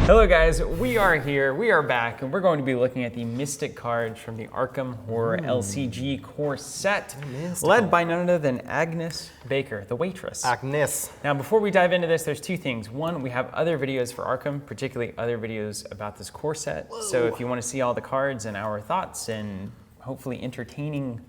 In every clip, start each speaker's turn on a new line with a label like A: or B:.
A: Hello guys, we are here, we are back, and we're going to be looking at the Mystic cards from the Arkham Horror LCG core set, led by none other than Agnes Baker, the waitress.
B: Agnes.
A: Now before we dive into this, there's two things. One, we have other videos for Arkham, particularly other videos about this core set. Whoa. So if you want to see all the cards and our thoughts and hopefully entertaining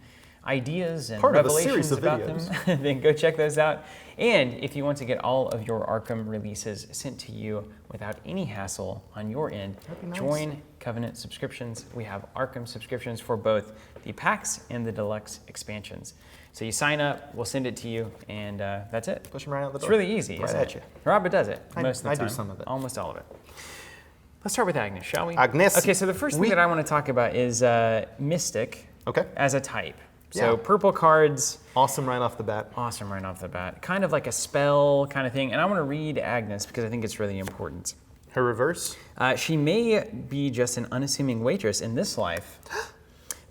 A: ideas and revelations about them, then go check those out. And if you want to get all of your Arkham releases sent to you without any hassle on your end, join Covenant subscriptions. We have Arkham subscriptions for both the packs and the deluxe expansions. So you sign up, we'll send it to you, and that's it.
B: Push them right out the door.
A: It's really easy, isn't it? Robert does it most of the time.
B: I do some of it.
A: Almost all of it. Let's start with Agnes, shall we?
B: Agnes.
A: Okay, so the first thing that I want to talk about is Mystic as a type. So purple cards.
B: Awesome right off the bat.
A: Awesome right off the bat. Kind of like a spell kind of thing. And I want to read Agnes because I think it's really important.
B: Her reverse?
A: She may be just an unassuming waitress in this life,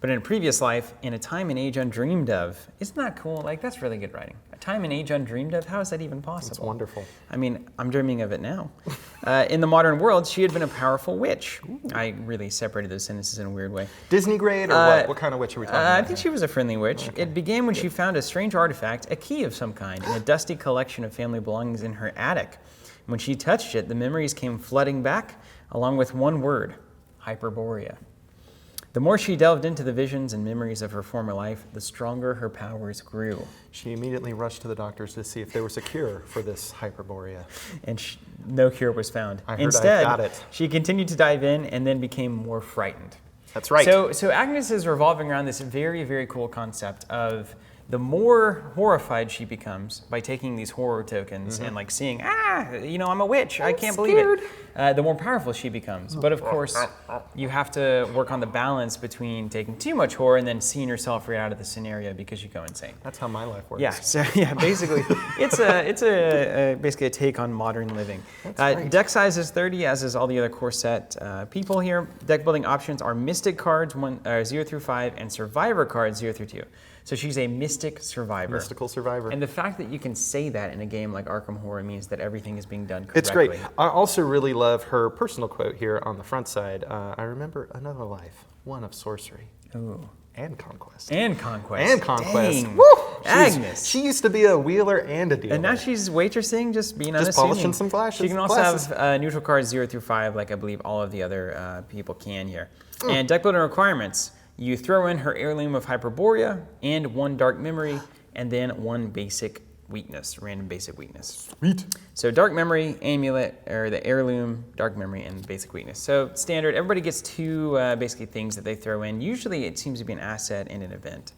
A: but in a previous life, in a time and age undreamed of. Isn't that cool? Like, that's really good writing. A time and age undreamed of? How is that even possible?
B: It's wonderful.
A: I mean, I'm dreaming of it now. In the modern world, she had been a powerful witch. Ooh. I really separated those sentences in a weird way.
B: Disney grade, or what kind of witch are we talking about?
A: I think she was a friendly witch. Okay. It began when she found a strange artifact, a key of some kind, in a dusty collection of family belongings in her attic. When she touched it, the memories came flooding back, along with one word: Hyperborea. The more she delved into the visions and memories of her former life, the stronger her powers grew.
B: She immediately rushed to the doctors to see if there was a cure for this Hyperborea.
A: And no cure was found. Instead, she continued to dive in and then became more frightened.
B: That's right.
A: So Agnes is revolving around this very, very cool concept of the more horrified she becomes by taking these horror tokens and like seeing, I'm a witch, I can't believe it, the more powerful she becomes. But of course, you have to work on the balance between taking too much horror and then seeing yourself right out of the scenario because you go insane.
B: That's how my life works.
A: Yeah, so basically, it's basically a take on modern living. Deck size is 30, as is all the other core set people here. Deck building options are Mystic cards 0 through 5 and Survivor cards 0 through 2. So she's a Mystic Survivor.
B: Mystical Survivor.
A: And the fact that you can say that in a game like Arkham Horror means that everything is being done correctly.
B: It's great. I also really love her personal quote here on the front side. I remember another life, one of sorcery.
A: Ooh.
B: And conquest.
A: And conquest.
B: And conquest.
A: Dang.
B: Woo!
A: Agnes.
B: She used to be a wheeler and a dealer.
A: And now she's waitressing, just being unassuming.
B: Just polishing some glasses.
A: She can also have neutral cards 0 through 5, like I believe all of the other people can here. And deck building requirements. You throw in her Heirloom of Hyperborea and 1 dark memory, and then 1 basic weakness, random basic weakness.
B: Sweet.
A: So dark memory, amulet, or the heirloom, dark memory, and basic weakness. So standard, everybody gets 2 basically things that they throw in. Usually it seems to be an asset in an event.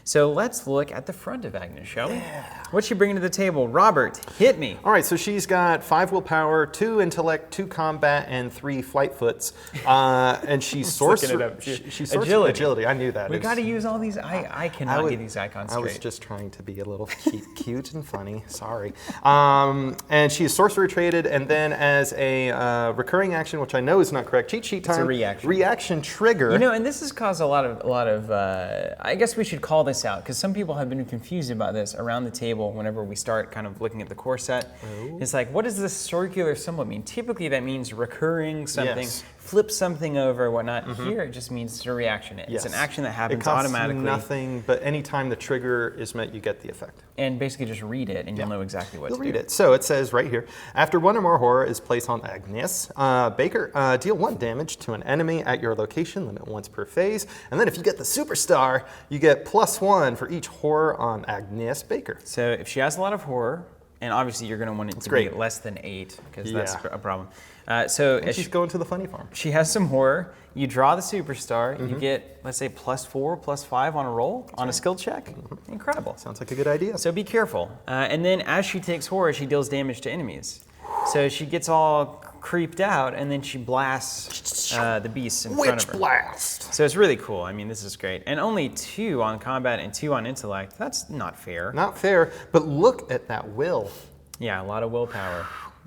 A: So let's look at the front of Agnes, shall we? Yeah. What's she bringing to the table? Robert, hit me.
B: All right, so she's got 5 willpower, 2 intellect, 2 combat, and 3 flight foots. And she's sorcerer. She's agility. I knew that.
A: We got to use all these. I cannot get these icons straight.
B: I was just trying to be a little cute and funny. Sorry. And she is sorcerer traded, and then as a recurring action, which I know is not correct, cheat sheet time.
A: It's a reaction.
B: Reaction trigger.
A: You know, and this has caused a lot of. I guess we should call this out because some people have been confused about this around the table whenever we start kind of looking at the core set. It's like, what does this circular symbol mean? Typically that means recurring something, flip something over, whatnot. Here it just means a reaction. It's an action that happens automatically.
B: It costs nothing, but anytime the trigger is met, you get the effect.
A: And basically just read it and you'll know exactly what to do.
B: You'll read it. So it says right here, after 1 or more horror is placed on Agnes Baker, deal 1 damage to an enemy at your location, limit once per phase. And then if you get the superstar, you get +1 for each horror on Agnes Baker.
A: So if she has a lot of horror, and obviously you're going to want it to be less than 8, because that's a problem.
B: And she's going to the funny farm.
A: She has some horror. You draw the superstar. You get, let's say, +4, +5 on a roll, on a skill check. Incredible.
B: Sounds like a good idea.
A: So be careful. And then as she takes horror, she deals damage to enemies. So she gets all creeped out, and then she blasts the beasts in front of her.
B: Witch blast!
A: So it's really cool. I mean, this is great. And only 2 on combat and 2 on intellect. That's not fair.
B: Not fair, but look at that will.
A: Yeah, a lot of willpower.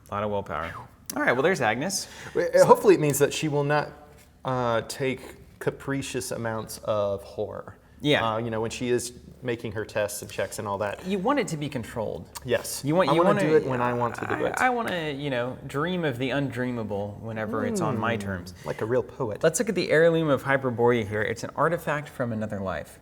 A: A lot of willpower. All right, well, there's Agnes.
B: Hopefully it means that she will not take capricious amounts of horror.
A: Yeah.
B: You know, when she is making her tests and checks and all that.
A: You want it to be controlled.
B: Yes.
A: I
B: want to do it when I want to do it.
A: I want to, you know, dream of the undreamable whenever it's on my terms.
B: Like a real poet.
A: Let's look at the Heirloom of Hyperborea here. It's an artifact from another life.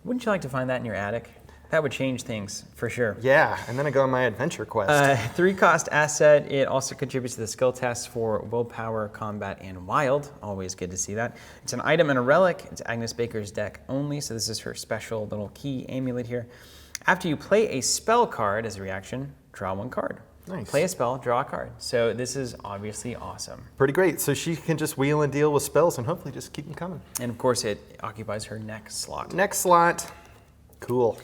A: Wouldn't you like to find that in your attic? That would change things, for sure.
B: Yeah, and then I go on my adventure quest.
A: 3-cost asset. It also contributes to the skill tests for Willpower, Combat, and Wild. Always good to see that. It's an item and a relic. It's Agnes Baker's deck only, so this is her special little key amulet here. After you play a spell card as a reaction, draw 1 card.
B: Nice.
A: Play a spell, draw a card. So this is obviously awesome.
B: Pretty great. So she can just wheel and deal with spells and hopefully just keep them coming.
A: And of course, it occupies her next slot.
B: Next slot. Cool.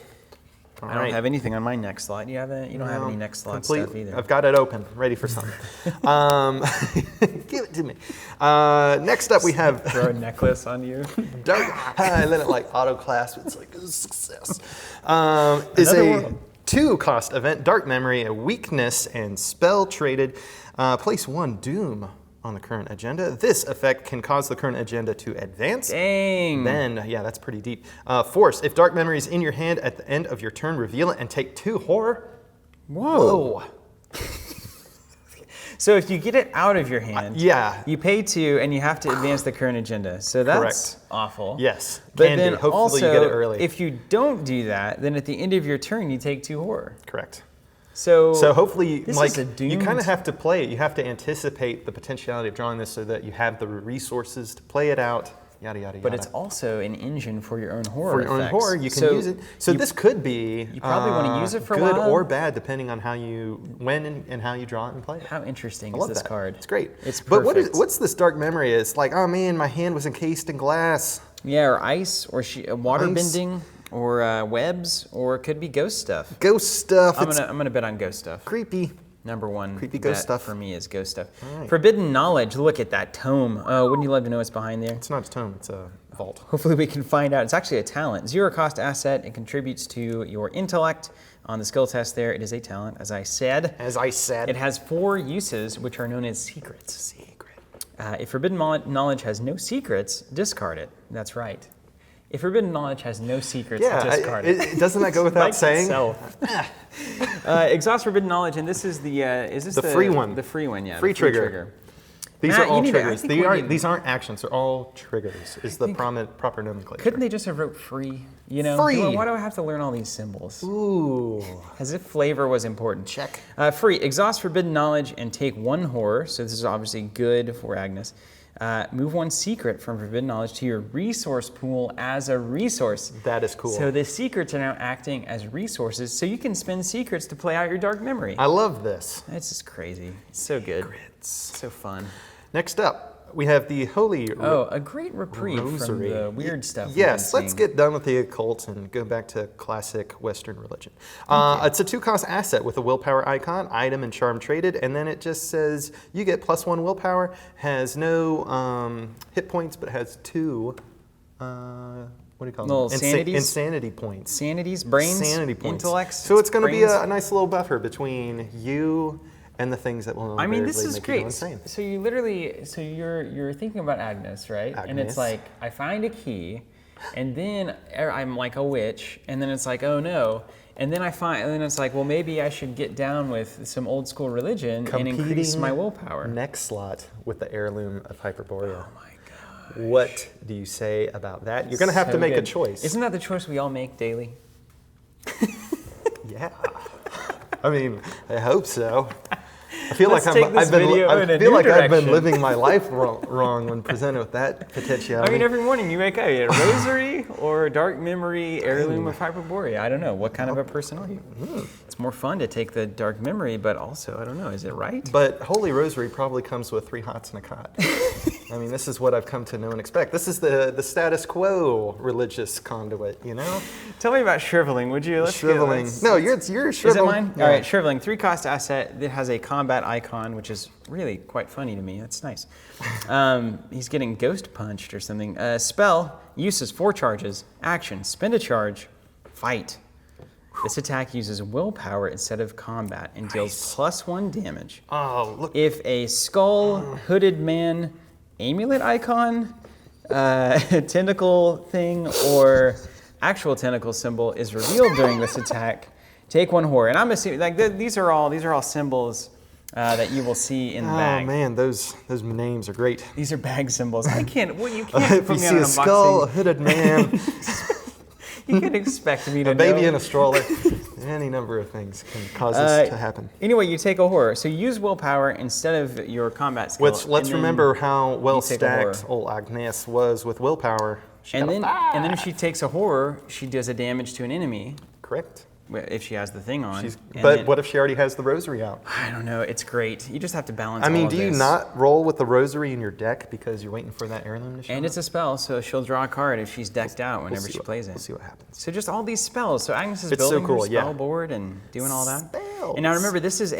B: All
A: I don't
B: right.
A: have anything on my next slot. You don't have any next slot stuff either.
B: I've got it open, ready for something. Give it to me. Next up we have
A: Throw a necklace on you.
B: and then it like auto clasp. It's like a success. Is a 2-cost event, Dark Memory, a weakness and spell traded. Place 1 Doom on the current agenda. This effect can cause the current agenda to advance.
A: Dang.
B: Then, yeah, that's pretty deep. Force, if Dark Memory is in your hand at the end of your turn, reveal it and take 2 horror.
A: Whoa. So if you get it out of your hand,
B: yeah.
A: you pay 2 and you have to advance the current agenda. So that's
B: Correct.
A: awful.
B: Yes,
A: But
B: can
A: then
B: be. Hopefully
A: also,
B: you get it early.
A: if you don't do that, then at the end of your turn, you take 2 horror.
B: Correct.
A: So
B: hopefully,
A: this
B: like
A: is a
B: you kind
A: doomed-
B: of have to play it. You have to anticipate the potentiality of drawing this so that you have the resources to play it out. Yada yada yada.
A: But it's also an engine for your own horror
B: for your own
A: effects.
B: horror, you can
A: So
B: use it. So this could be
A: you probably wanna use it for a
B: good
A: while.
B: or bad, depending on when and how you draw it and play it.
A: How interesting
B: I
A: is
B: love
A: this
B: that.
A: card?
B: It's great.
A: It's
B: But
A: perfect.
B: what's this Dark Memory? It's like, oh man, my hand was encased in glass.
A: Yeah, or ice, or water
B: Ice.
A: bending, or webs, or it could be ghost stuff.
B: Ghost stuff.
A: I'm
B: It's
A: gonna bet on ghost stuff.
B: creepy.
A: Number 1
B: Creepy ghost
A: bet
B: stuff.
A: for me is ghost stuff.
B: All right.
A: Forbidden knowledge. Look at that tome. Oh, wouldn't you love to know what's behind there?
B: It's not a tome. It's a vault.
A: Hopefully we can find out. It's actually a talent. 0-cost asset. It contributes to your intellect. On the skill test there, it is a talent, as I said.
B: As I said.
A: It has 4 uses, which are known as secrets. If forbidden knowledge has no secrets, discard it. That's right. If forbidden knowledge has no secrets, discard it.
B: Doesn't that go without
A: Like
B: saying?
A: itself. Exhaust forbidden knowledge, and this is the
B: free one.
A: The free one, yeah.
B: Free
A: the
B: trigger. These
A: Matt,
B: are all
A: you need to- I
B: triggers.
A: think
B: These aren't actions. They're all triggers. Is the proper nomenclature.
A: Couldn't they just have wrote free? You know,
B: Free.
A: Why do I have to learn all these symbols?
B: Ooh.
A: As if flavor was important.
B: Check.
A: Free. Exhaust forbidden knowledge and take 1 horror. So this is obviously good for Agnes. Move 1 secret from forbidden knowledge to your resource pool as a resource.
B: That is cool.
A: So the secrets are now acting as resources, so you can spend secrets to play out your dark memory.
B: I love this.
A: It's just crazy. It's so good.
B: Secrets.
A: So fun.
B: Next up, we have the Holy
A: A great reprieve
B: Rosary.
A: from the weird stuff. we've
B: Yes,
A: been
B: let's
A: seeing.
B: get done with the occult and go back to classic Western religion. It's a 2-cost asset with a willpower icon, item, and charm traded, and then it just says you get +1 willpower, has no hit points, but has 2, what do you call
A: Little
B: them?
A: sanities?
B: Insanity points.
A: Sanities, brains,
B: Sanity points.
A: intellects.
B: So it's going to be
A: brains.
B: a nice little buffer between you and the things that will
A: I mean, this
B: invariably
A: is
B: make you go
A: great.
B: insane.
A: So you literally, you're thinking about Agnes, right? And
B: Agnes.
A: it's like, I find a key, and then I'm like a witch, and then it's like, oh no. And then it's like, well, maybe I should get down with some old school religion and increase my willpower.
B: Next slot with the Heirloom of Hyperborea.
A: Oh my god.
B: What do you say about that? You're going to have to make a choice.
A: Isn't that the choice we all make daily?
B: Yeah. I mean, I hope so. I feel
A: Let's
B: like
A: take this video in a
B: I feel
A: new
B: like I've been
A: direction.
B: living my life wrong when presented with that potentiality.
A: I mean, every morning you wake up, you get a rosary or a dark memory heirloom of Hyperborea. I don't know. What kind of a person are you? It's more fun to take the dark memory, but also, I don't know, is it right?
B: But Holy Rosary probably comes with 3 hots and a cot. I mean, this is what I've come to know and expect. This is the status quo religious conduit, you know?
A: Tell me about shriveling, would you?
B: Shriveling. No, you're shriveling.
A: Is it mine?
B: Yeah.
A: All right, shriveling. 3-cost asset that has a combat icon, which is really quite funny to me. That's nice. He's getting ghost punched or something. Spell, uses 4 charges. Action, spend a charge, fight. This attack uses willpower instead of combat and deals +1 damage.
B: Oh, look.
A: If a skull, hooded man, amulet icon, tentacle thing, or actual tentacle symbol is revealed during this attack, take 1 horror. And I'm assuming like these are all symbols that you will see in the bag.
B: Oh man, those names are great.
A: These are bag symbols. I can't. Well, you can't
B: If
A: put
B: you
A: me
B: see
A: on
B: a
A: an
B: skull, a
A: unboxing.
B: hooded man,
A: You can expect me to
B: a baby
A: know.
B: in a stroller, any number of things can cause this to happen.
A: Anyway, you take a horror. So use willpower instead of your combat skill.
B: Which let's
A: and then
B: remember how well
A: take a horror.
B: stacked old Agnes was with willpower. She
A: And
B: got a
A: then, and then if
B: 5.
A: she takes a horror, she does a damage to an enemy
B: Correct.
A: if she has the thing on. And
B: But
A: then-
B: what if she already has the rosary out?
A: I don't know. It's great. You just have to balance.
B: I mean,
A: all of
B: do you
A: this.
B: not roll with the rosary in your deck because you're waiting for that heirloom to show
A: And
B: up?
A: it's a spell, so she'll draw a card if she's decked out
B: We'll
A: whenever
B: see
A: she
B: what-
A: plays
B: We'll
A: it.
B: see what happens.
A: So just all these spells. So Agnes is
B: It's so
A: building
B: cool,
A: her
B: yeah.
A: spell board and doing all that.
B: Spells.
A: And now remember, this is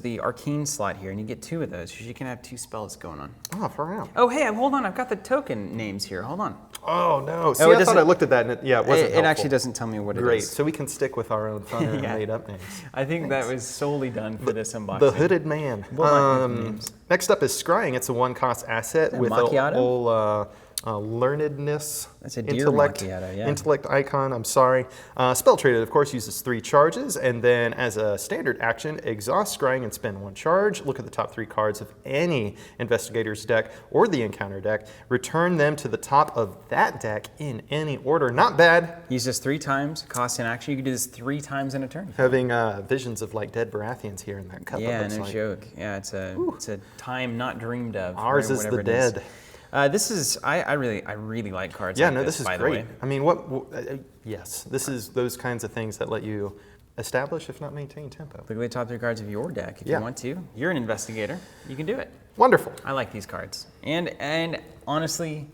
A: the arcane slot here, and you get 2 of those, so you can have 2 spells going on.
B: Oh, far out.
A: Oh, hey, hold on. I've got the token names here. Hold on.
B: Oh no! See,
A: it
B: I thought
A: doesn't-
B: I looked at that, and it wasn't
A: It
B: helpful.
A: actually doesn't tell me what it is.
B: Great. So we can stick with our own fun and
A: Yeah.
B: made-up names.
A: I think that was solely done for this unboxing.
B: The hooded man.
A: We'll not use names.
B: Next up is Scrying. It's a 1-cost asset
A: that
B: with
A: macchiato?
B: a whole learnedness.
A: That's a deer
B: intellect,
A: macchiato, yeah.
B: Intellect icon. I'm sorry. Spell traded, of course, uses 3 charges, and then as a standard action, exhaust Scrying and spend 1 charge. Look at the top 3 cards of any investigator's deck or the encounter deck. Return them to the top of that deck in any order. Not bad.
A: Use this 3 times, cost an action. You can do this 3 times in a turn.
B: Having visions of like dead Baratheons here in that cup.
A: Yeah,
B: it looks
A: no
B: like.
A: joke. Yeah, it's a time not dreamed of.
B: Ours
A: or
B: is
A: whatever
B: the
A: it is.
B: dead.
A: This is I really like cards.
B: Yeah,
A: like
B: no, this is
A: by the
B: great.
A: way.
B: I mean, yes, this is those kinds of things that let you establish, if not maintain, tempo.
A: Look at the top 3 cards of your deck if
B: Yeah.
A: you want to. You're an investigator. You can do it.
B: Wonderful.
A: I like these cards. And honestly,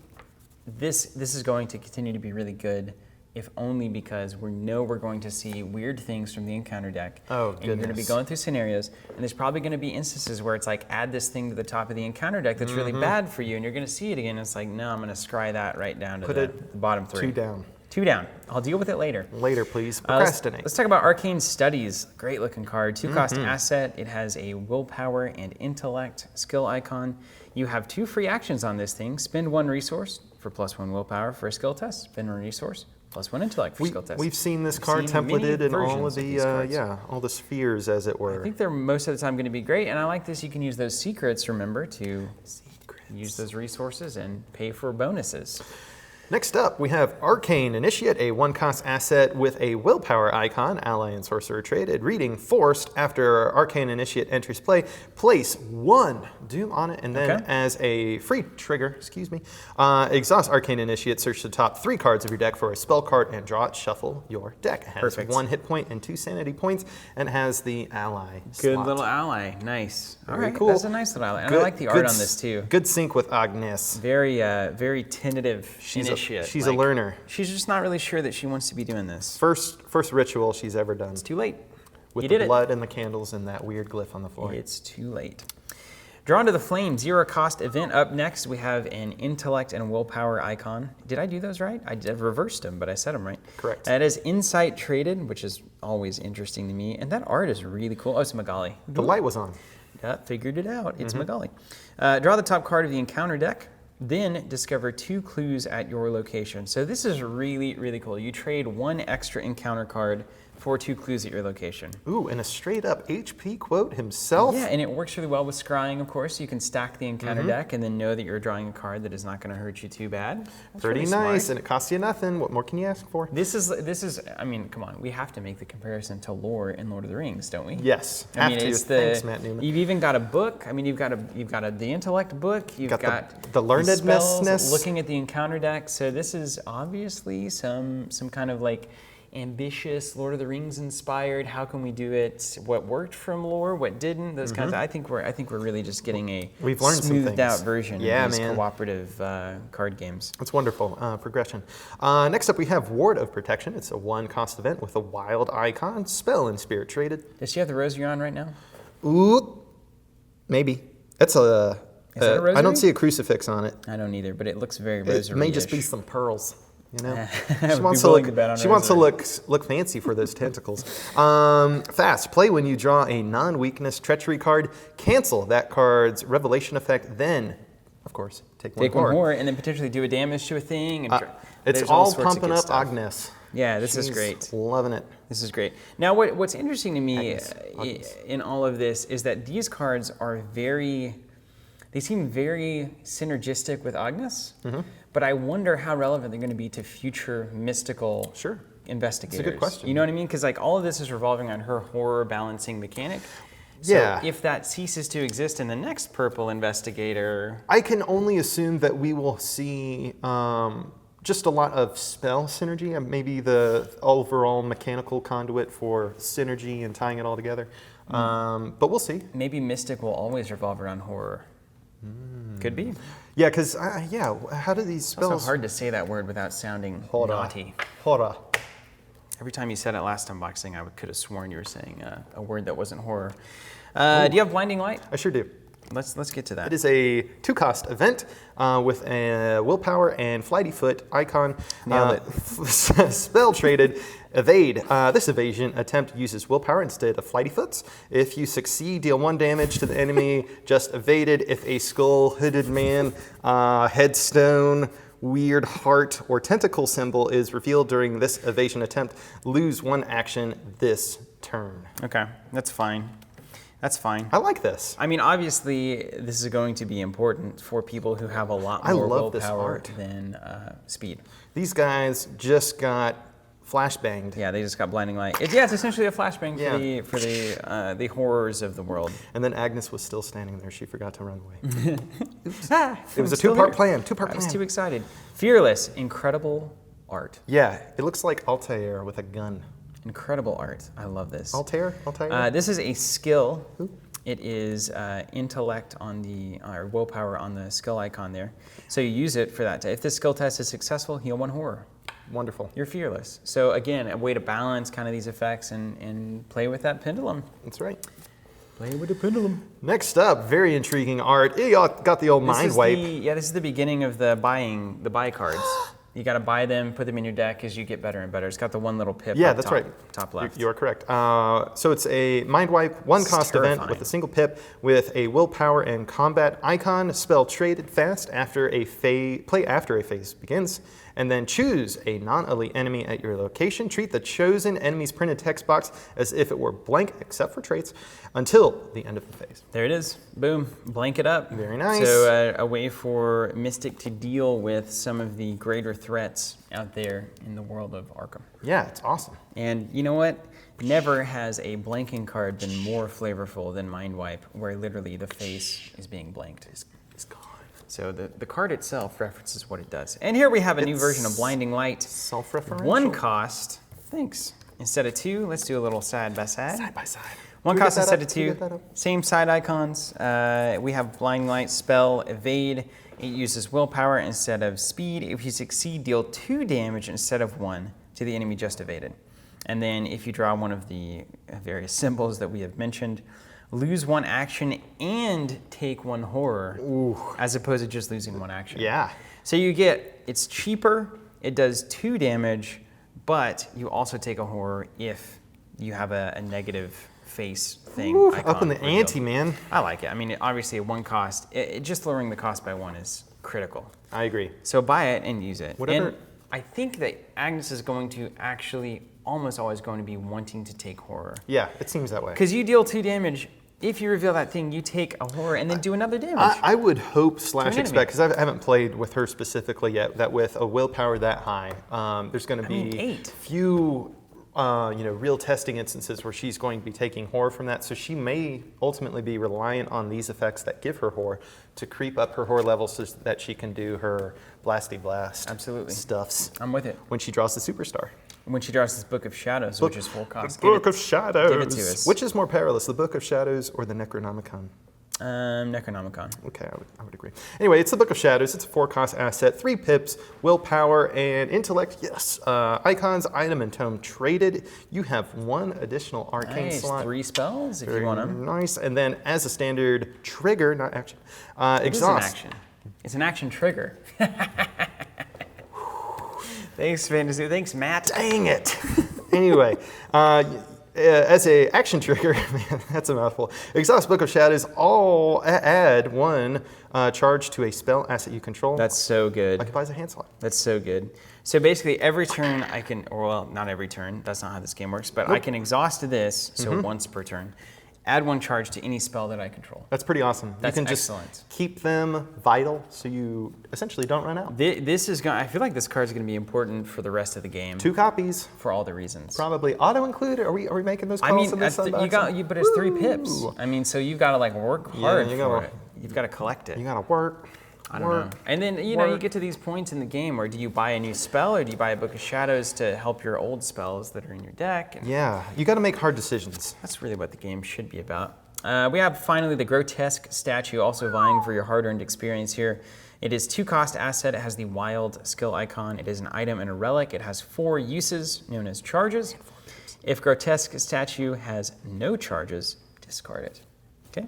A: this is going to continue to be really good, if only because we know we're going to see weird things from the encounter deck.
B: Oh,
A: And you're going to be
B: goodness.
A: going through scenarios, and there's probably going to be instances where it's like, add this thing to the top of the encounter deck that's really bad for you, and you're going to see it again. And it's like, no, I'm going to scry that right down to
B: Put
A: the
B: it
A: bottom 3.
B: 2 down.
A: 2 down. I'll deal with it later.
B: Later, please.
A: Let's
B: Procrastinate.
A: talk about Arcane Studies. Great looking card. 2-cost asset. It has a willpower and intellect skill icon. You have 2 free actions on this thing. Spend 1 resource for +1 willpower for a skill test. Spend 1 resource, +1 intellect for skill test.
B: We've seen this
A: We've
B: card
A: seen many
B: templated in all
A: versions
B: of
A: of
B: the
A: these cards.
B: all the spheres, as it were.
A: I think they're most of the time going to be great, and I like this. You can use those secrets, remember, to use those resources and pay for bonuses.
B: Next up, we have Arcane Initiate, a 1-cost asset with a willpower icon, ally and sorcerer traded. Reading forced after Arcane Initiate enters play. Place 1 doom on it, and then
A: Okay.
B: as a free trigger, exhaust Arcane Initiate, search the top 3 cards of your deck for a spell card and draw it, shuffle your deck. It has
A: Perfect.
B: 1 hit point and 2 sanity points, and has the ally
A: Good
B: slot.
A: little ally. Nice. All
B: Very
A: right,
B: cool.
A: that's a nice little ally. And I like the art on this too.
B: Good sync with Agnes.
A: Very tentative
B: She's
A: initiate.
B: a learner.
A: She's just not really sure that she wants to be doing this.
B: First ritual she's ever done.
A: It's too late.
B: With
A: You
B: the
A: did it.
B: blood and the candles and that weird glyph on the floor.
A: It's too late. Drawn to the Flame, 0-cost event. Up next, we have an intellect and willpower icon. Did I do those right? I reversed them, but I said them right.
B: Correct.
A: That is insight traded, which is always interesting to me. And that art is really cool. Oh, it's Magali.
B: The light was on.
A: Figured it out. It's Magali. Draw the top card of the encounter deck. Then discover 2 clues at your location. So this is really cool. You trade 1 extra encounter card for 2 clues at your location.
B: Ooh, and a straight up HP quote himself.
A: Yeah, and it works really well with scrying, of course. You can stack the encounter deck and then know that you're drawing a card that is not going to hurt you too bad. That's
B: Pretty
A: really
B: nice,
A: smart.
B: and it costs you nothing. What more can you ask for?
A: This is. I mean, come on. We have to make the comparison to lore in Lord of the Rings, don't we?
B: Yes,
A: I
B: have
A: mean,
B: to.
A: it's
B: Thanks, Matt Newman.
A: You've even got a book. I mean, you've got the intellect book. You've
B: got the learnedness.
A: spells, looking at the encounter deck. So this is obviously some kind of like ambitious Lord of the Rings inspired. How can we do it? What worked from lore? What didn't? Those kinds. I think we're really just getting a
B: We've learned some
A: smoothed out
B: things.
A: version
B: Yeah,
A: of these
B: man.
A: cooperative card games.
B: That's wonderful. Progression. Next up, we have Ward of Protection. It's a 1-cost event with a wild icon, spell and spirit traded.
A: Does she have the rosary on right now?
B: Ooh, maybe. That's a.
A: Is that a
B: I don't
A: rosary?
B: see a crucifix on it.
A: I don't either, but it looks very
B: It
A: rosary.
B: may just be some pearls. You know,
A: I would
B: she wants
A: be
B: to
A: willing
B: look.
A: to bet on
B: She wants to
A: rosary.
B: look fancy for those tentacles. Fast play when you draw a non-weakness treachery card. Cancel that card's revelation effect. Then, of course, take 1
A: Take 1
B: more.
A: more and then potentially do a damage to a thing. And
B: It's
A: There's
B: all
A: sorts of
B: pumping
A: good
B: up
A: stuff.
B: Agnes.
A: Yeah, this is
B: She's
A: great.
B: Loving it.
A: This is great. Now, what's interesting to me
B: Agnes.
A: in all of this is that these cards are they seem very synergistic with Agnes, but I wonder how relevant they're going to be to future mystical investigators.
B: That's a good question.
A: You know what I mean? Because like all of this is revolving on her horror balancing mechanic. So
B: Yeah.
A: if that ceases to exist in the next purple investigator,
B: I can only assume that we will see just a lot of spell synergy, and maybe the overall mechanical conduit for synergy and tying it all together. But we'll see.
A: maybe mystic will always revolve around horror. Could be.
B: Yeah, because how do these
A: It's
B: spells?
A: also hard to say that word without sounding
B: Horror.
A: naughty.
B: Horror.
A: Every time you said it last unboxing, I could have sworn you were saying a word that wasn't horror. Do you have Blinding Light?
B: I sure do.
A: Let's get to that.
B: It is a 2-cost event with a Willpower and Flighty Foot icon.
A: Nailed it.
B: Spell traded, Evade. This evasion attempt uses Willpower instead of Flighty Foots. If you succeed, deal 1 damage to the enemy just evaded. If a skull, hooded man, headstone, weird heart, or tentacle symbol is revealed during this evasion attempt, lose 1 action this turn.
A: Okay, that's fine. That's fine.
B: I like this.
A: I mean, obviously, this is going to be important for people who have a lot
B: I
A: more
B: love this
A: willpower
B: art.
A: than speed.
B: These guys just got flashbanged.
A: Yeah, they just got Blinding Light. It's essentially a flashbang
B: Yeah.
A: for the horrors of the world.
B: And then Agnes was still standing there. She forgot to run away.
A: Ah,
B: It was a
A: still
B: two-part
A: here.
B: plan. Two-part
A: I was
B: plan.
A: too excited. Fearless, incredible art.
B: Yeah, it looks like Altair with a gun.
A: Incredible art. I love this.
B: Altair? Altair?
A: This is a skill. It is Intellect on or Willpower on the skill icon there. So you use it for that. If this skill test is successful, heal 1 horror.
B: Wonderful.
A: You're fearless. So again, a way to balance kind of these effects and play with that pendulum.
B: That's right.
A: Play with the pendulum.
B: Next up, very intriguing art. You got the old mind wipe.
A: This is the beginning of the buy cards. You got to buy them, put them in your deck as you get better and better. It's got the one little pip.
B: Yeah,
A: up
B: that's
A: top,
B: right.
A: Top left.
B: You are correct. So it's a mind wipe, 1-cost event
A: terrifying.
B: with a single pip with a Willpower and combat icon. Spell traded fast after play after a phase begins. And then choose a non-elite enemy at your location. Treat the chosen enemy's printed text box as if it were blank, except for traits, until the end of the phase.
A: There it is. Boom. Blank it up.
B: Very nice.
A: So a way for Mystic to deal with some of the greater threats out there in the world of Arkham.
B: Yeah, it's awesome.
A: And you know what? Never has a blanking card been more flavorful than Mind Wipe, where literally the face is being blanked.
B: It's gone.
A: So the card itself references what it does. And here we have a new version of Blinding Light.
B: Self-referential.
A: 1 cost. Thanks. Instead of 2, let's do a little side by side.
B: Side by side.
A: 1
B: Can we
A: cost
B: get that
A: instead
B: up?
A: of
B: Can we
A: 2.
B: get that up?
A: Same side icons. We have Blinding Light, Spell, Evade. It uses Willpower instead of Speed. If you succeed, deal 2 damage instead of 1 to the enemy just evaded. And then if you draw one of the various symbols that we have mentioned, lose 1 action and take 1 horror, as opposed to just losing 1 action.
B: Yeah.
A: So it's cheaper, it does 2 damage, but you also take a horror if you have a negative face thing.
B: Ooh,
A: icon
B: up in the
A: revealed.
B: ante, man.
A: I like it. I mean, obviously at 1 cost, just lowering the cost by 1 is critical.
B: I agree.
A: So buy it and use it.
B: Whatever.
A: And I think that Agnes is going to actually almost always going to be wanting to take horror.
B: Yeah, it seems that way.
A: Because you deal 2 damage. If you reveal that thing, you take a horror and then do another damage.
B: I would hope /
A: enemy.
B: expect, because I haven't played with her specifically yet, that with a willpower that high, there's going to be
A: 8.
B: few real testing instances where she's going to be taking horror from that. So she may ultimately be reliant on these effects that give her horror to creep up her horror level so that she can do her blasty blast
A: Absolutely.
B: stuffs
A: I'm with it.
B: when she draws the superstar.
A: When she draws this Book of Shadows, which is full cost.
B: The Book of Shadows.
A: give it to us.
B: Which is more perilous, the Book of Shadows or the Necronomicon?
A: Necronomicon.
B: Okay, I would agree. Anyway, it's the Book of Shadows. It's a 4-cost asset, 3 pips, willpower, and intellect. Yes. Icons, item, and tome traded. You have 1 additional arcane
A: Nice.
B: slot.
A: 3 spells if
B: Very
A: you want them.
B: nice. And then as a standard trigger, not action,
A: It is an
B: exhaust.
A: action. It's an action trigger. Thanks, Fantasy. Thanks, Matt.
B: Dang it. Anyway, as a action trigger, man, that's a mouthful. Exhaust Book of Shadows, all add 1 charge to a spell asset you control.
A: That's so good.
B: Occupies a hand slot.
A: That's so good. So basically every turn I can, or well, not every turn, that's not how this game works, but I can exhaust this, so once per turn, add 1 charge to any spell that I control.
B: That's pretty awesome.
A: That's
B: you can
A: excellent.
B: just keep them vital so you essentially don't run out.
A: This is going. I feel like this card is going to be important for the rest of the game.
B: 2 copies.
A: For all the reasons.
B: Probably auto include. Are we making those calls in this unboxing?
A: But it's 3 pips. I mean, so you've got to like work hard for it. You've got to collect it.
B: You got to work.
A: I don't know. And then, you know, you get to these points in the game where do you buy a new spell or do you buy a Book of Shadows to help your old spells that are in your deck? And
B: yeah, you got to make hard decisions.
A: that's really what the game should be about. We have finally the Grotesque Statue, also vying for your hard-earned experience here. It is 2-cost asset. It has the wild skill icon. It is an item and a relic. It has 4 uses known as charges. If Grotesque Statue has no charges, discard it. Okay.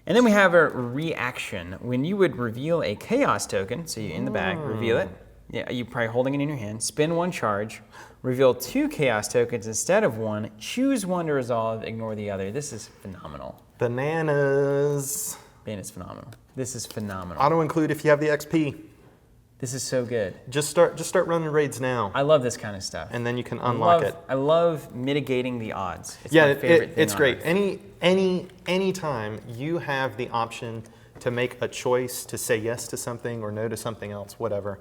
A: And then we have a reaction. When you would reveal a chaos token, so you in the bag, reveal it. Yeah, you're probably holding it in your hand. Spend 1 charge. Reveal 2 chaos tokens instead of 1. Choose 1 to resolve. Ignore the other. This is phenomenal.
B: Bananas.
A: Man, it's phenomenal. This is phenomenal.
B: Auto include if you have the XP.
A: This is so good.
B: Just start running raids now.
A: I love this kind of stuff.
B: And then you can unlock it.
A: I love mitigating the odds. It's
B: yeah,
A: my favorite thing
B: it's great.
A: Earth.
B: Any time you have the option to make a choice to say yes to something or no to something else, whatever,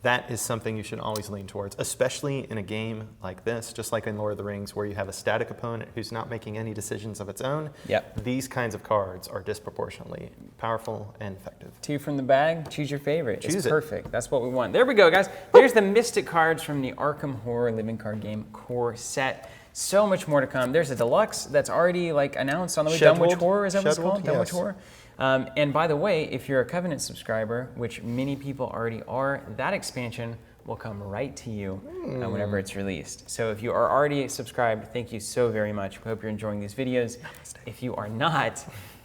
B: that is something you should always lean towards, especially in a game like this, just like in Lord of the Rings, where you have a static opponent who's not making any decisions of its own.
A: Yep.
B: These kinds of cards are disproportionately powerful and effective.
A: 2 from the bag, choose your favorite.
B: Choose
A: it's
B: it.
A: Perfect. That's what we want. There we go, guys. There's the Mystic cards from the Arkham Horror Living Card Game core set. So much more to come. There's a deluxe that's already like announced on the way. Dunwich Horror, is that what it's called? Dunwich Horror. And by the way, if you're a Covenant subscriber, which many people already are, that expansion will come right to you whenever it's released. So if you are already subscribed, thank you so very much. We hope you're enjoying these videos. If you are not,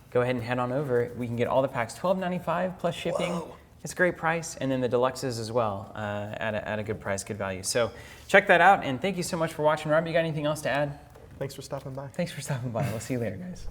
A: go ahead and head on over. We can get all the packs, $12.95 plus shipping. Whoa. It's a great price, and then the deluxes as well at a good price, good value. So check that out, and thank you so much for watching. Rob, you got anything else to add?
B: Thanks for stopping by.
A: Thanks for stopping by. We'll see you later, guys.